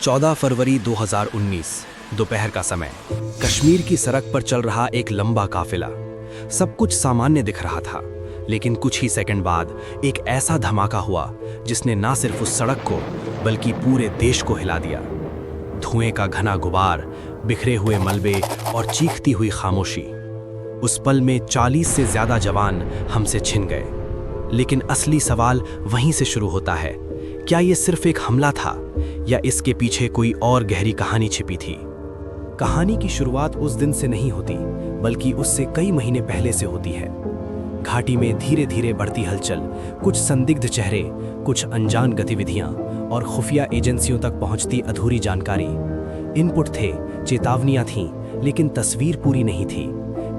14 फरवरी 2019 दोपहर का समय। कश्मीर की सड़क पर चल रहा एक लंबा काफिला। सब कुछ सामान्य दिख रहा था, लेकिन कुछ ही सेकंड बाद एक ऐसा धमाका हुआ जिसने ना सिर्फ उस सड़क को बल्कि पूरे देश को हिला दिया। धुएं का घना गुबार, बिखरे हुए मलबे और चीखती हुई खामोशी। उस पल में 40 से ज्यादा जवान हमसे छिन गए। लेकिन असली सवाल वहीं से शुरू होता है, क्या ये सिर्फ एक हमला था या इसके पीछे कोई और गहरी कहानी छिपी थी? कहानी की शुरुआत उस दिन से नहीं होती, बल्कि उससे कई महीने पहले से होती है। घाटी में धीरे धीरे बढ़ती हलचल, कुछ संदिग्ध चेहरे, कुछ अनजान गतिविधियां और खुफिया एजेंसियों तक पहुंचती अधूरी जानकारी। इनपुट थे, चेतावनियां थीं, लेकिन तस्वीर पूरी नहीं थी।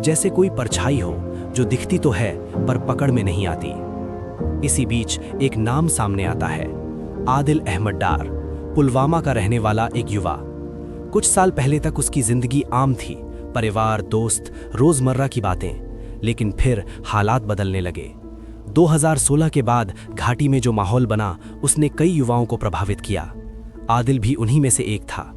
जैसे कोई परछाई हो जो दिखती तो है पर पकड़ में नहीं आती। इसी बीच एक नाम सामने आता है, आदिल अहमद डार, पुलवामा का रहने वाला एक युवा। कुछ साल पहले तक उसकी जिंदगी आम थी, परिवार, दोस्त, रोजमर्रा की बातें। लेकिन फिर हालात बदलने लगे। 2016 के बाद घाटी में जो माहौल बना, उसने कई युवाओं को प्रभावित किया। आदिल भी उन्हीं में से एक था।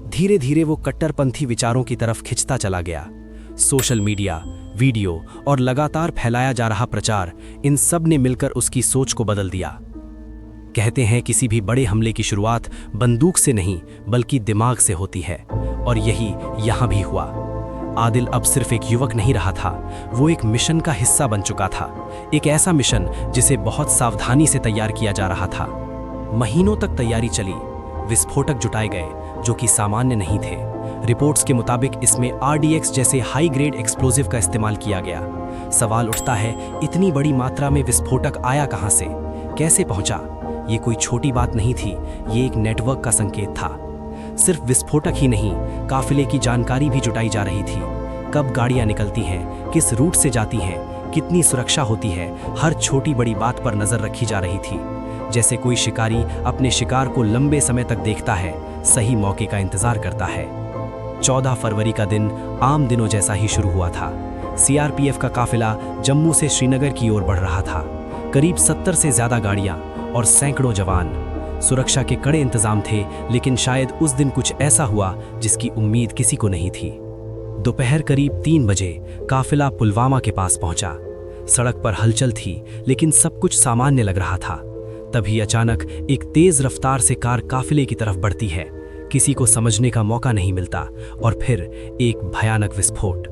धीरे धीरे वो कट्टरपंथी विचारों की तरफ खिंचता चला गया। सोशल मीडिया, वीडियो और लगातार फैलाया जा रहा प्रचार, इन सब ने मिलकर उसकी सोच को बदल दिया। कहते हैं किसी भी बड़े हमले की शुरुआत बंदूक से नहीं बल्कि दिमाग से होती है, और यही यहाँ भी हुआ। आदिल अब सिर्फ एक युवक नहीं रहा था, वो एक मिशन का हिस्सा बन चुका था। एक ऐसा मिशन जिसे बहुत सावधानी से तैयार किया जा रहा था। महीनों तक तैयारी चली, विस्फोटक जुटाए गए जो कि सामान्य नहीं थे। रिपोर्ट्स के मुताबिक इसमें RDX जैसे हाई ग्रेड एक्सप्लोजिव का इस्तेमाल किया गया। सवाल उठता है, इतनी बड़ी मात्रा में विस्फोटक आया कहां से, कैसे पहुंचा? ये कोई छोटी बात नहीं थी, ये एक नेटवर्क का संकेत था। सिर्फ विस्फोटक ही नहीं, काफिले की जानकारी भी जुटाई जा रही थी। कब गाड़ियां निकलती हैं, किस रूट से जाती हैं, कितनी सुरक्षा होती है, हर छोटी बड़ी बात पर नजर रखी जा रही थी। जैसे कोई शिकारी अपने शिकार को लंबे समय तक देखता है, सही मौके का इंतजार करता है। 14 फरवरी का दिन आम दिनों जैसा ही शुरू हुआ था। CRPF का काफिला जम्मू से श्रीनगर की ओर बढ़ रहा था। करीब 70 से ज्यादा गाड़ियां और सैकड़ों जवान। सुरक्षा के कड़े इंतजाम थे, लेकिन शायद उस दिन कुछ ऐसा हुआ जिसकी उम्मीद किसी को नहीं थी। दोपहर करीब 3 बजे काफिला पुलवामा के पास पहुंचा। सड़क पर हलचल थी, लेकिन सब कुछ सामान्य लग रहा था। तभी अचानक एक तेज रफ्तार से कार काफिले की तरफ बढ़ती है। किसी को समझने का मौका नहीं मिलता, और फिर एक भयानक विस्फोट।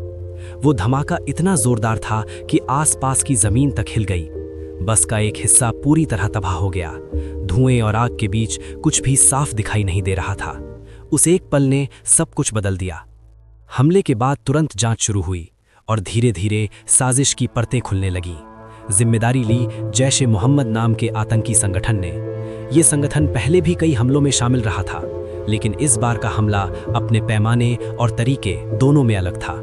वो धमाका इतना जोरदार था कि आसपास की जमीन तक हिल गई। बस का एक हिस्सा पूरी तरह तबाह हो गया। धुएं और आग के बीच कुछ भी साफ दिखाई नहीं दे रहा था। उस एक पल ने सब कुछ बदल दिया। हमले के बाद तुरंत जांच शुरू हुई और धीरे धीरे साजिश की परतें खुलने लगीं। जिम्मेदारी ली जैश-ए-मोहम्मद नाम के आतंकी संगठन ने। ये संगठन पहले भी कई हमलों में शामिल रहा था, लेकिन इस बार का हमला अपने पैमाने और तरीके दोनों में अलग था।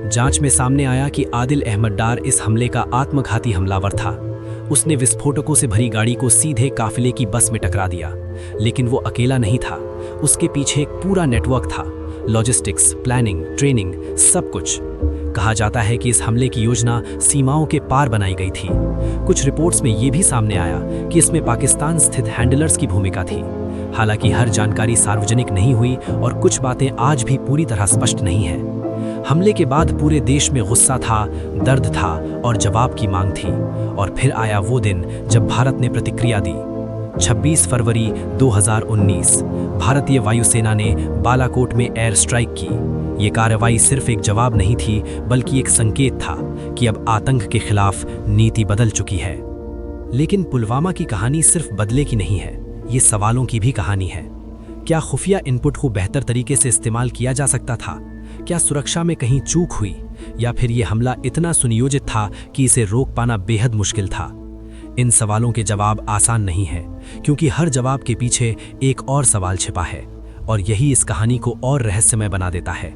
जांच में सामने आया कि आदिल अहमद डार इस हमले का आत्मघाती हमलावर था। उसने विस्फोटकों से भरी गाड़ी को सीधे काफिले की बस में टकरा दिया। लेकिन वो अकेला नहीं था, उसके पीछे एक पूरा नेटवर्क था। लॉजिस्टिक्स, प्लानिंग, ट्रेनिंग, सब कुछ। कहा जाता है कि इस हमले की योजना सीमाओं के पार बनाई गई थी। कुछ रिपोर्ट्स में ये भी सामने आया कि इसमें पाकिस्तान स्थित हैंडलर्स की भूमिका थी। हालांकि हर जानकारी सार्वजनिक नहीं हुई और कुछ बातें आज भी पूरी तरह स्पष्ट नहीं है। हमले के बाद पूरे देश में गुस्सा था, दर्द था और जवाब की मांग थी। और फिर आया वो दिन जब भारत ने प्रतिक्रिया दी। 26 फरवरी 2019 भारतीय वायुसेना ने बालाकोट में एयर स्ट्राइक की। ये कार्रवाई सिर्फ एक जवाब नहीं थी, बल्कि एक संकेत था कि अब आतंक के खिलाफ नीति बदल चुकी है। लेकिन पुलवामा की कहानी सिर्फ बदले की नहीं है, ये सवालों की भी कहानी है। क्या खुफिया इनपुट को बेहतर तरीके से इस्तेमाल किया जा सकता था? क्या सुरक्षा में कहीं चूक हुई, या फिर यह हमला इतना सुनियोजित था कि इसे रोक पाना बेहद मुश्किल था? इन सवालों के जवाब आसान नहीं है, क्योंकि हर जवाब के पीछे एक और सवाल छिपा है, और यही इस कहानी को और रहस्यमय बना देता है।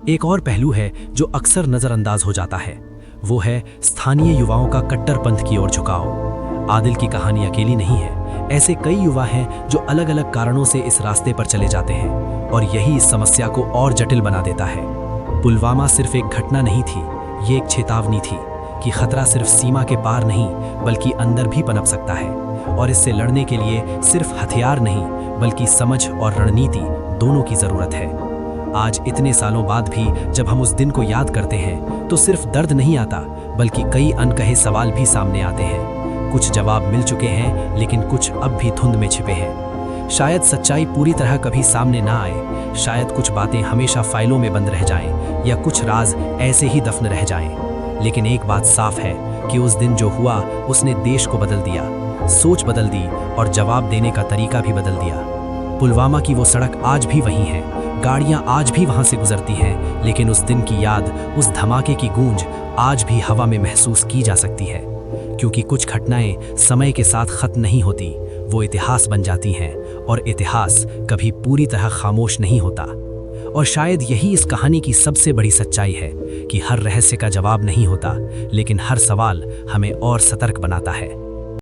एक और पहलू है जो अक्सर नजरअंदाज हो जाता है, वो है स्थानीय युवाओं का कट्टरपंथ की ओर झुकाव। आदिल की कहानी अकेली नहीं है, ऐसे कई युवा हैं जो अलग अलग कारणों से इस रास्ते पर चले जाते हैं, और यही इस समस्या को और जटिल बना देता है। पुलवामा सिर्फ एक घटना नहीं थी, ये एक चेतावनी थी कि खतरा सिर्फ सीमा के पार नहीं बल्कि अंदर भी पनप सकता है, और इससे लड़ने के लिए सिर्फ हथियार नहीं बल्कि समझ और रणनीति दोनों की जरूरत है। आज इतने सालों बाद भी जब हम उस दिन को याद करते हैं तो सिर्फ दर्द नहीं आता, बल्कि कई अनकहे सवाल भी सामने आते हैं। कुछ जवाब मिल चुके हैं, लेकिन कुछ अब भी धुंध में छिपे हैं। शायद सच्चाई पूरी तरह कभी सामने ना आए, शायद कुछ बातें हमेशा फाइलों में बंद रह जाएं, या कुछ राज ऐसे ही दफन रह जाएं। लेकिन एक बात साफ है कि उस दिन जो हुआ उसने देश को बदल दिया, सोच बदल दी और जवाब देने का तरीका भी बदल दिया। पुलवामा की वो सड़क आज भी वही है, गाड़ियां आज भी वहां से गुजरती हैं, लेकिन उस दिन की याद, उस धमाके की गूंज आज भी हवा में महसूस की जा सकती है। क्योंकि कुछ घटनाएं समय के साथ खत्म नहीं होती, वो इतिहास बन जाती हैं, और इतिहास कभी पूरी तरह खामोश नहीं होता। और शायद यही इस कहानी की सबसे बड़ी सच्चाई है कि हर रहस्य का जवाब नहीं होता, लेकिन हर सवाल हमें और सतर्क बनाता है।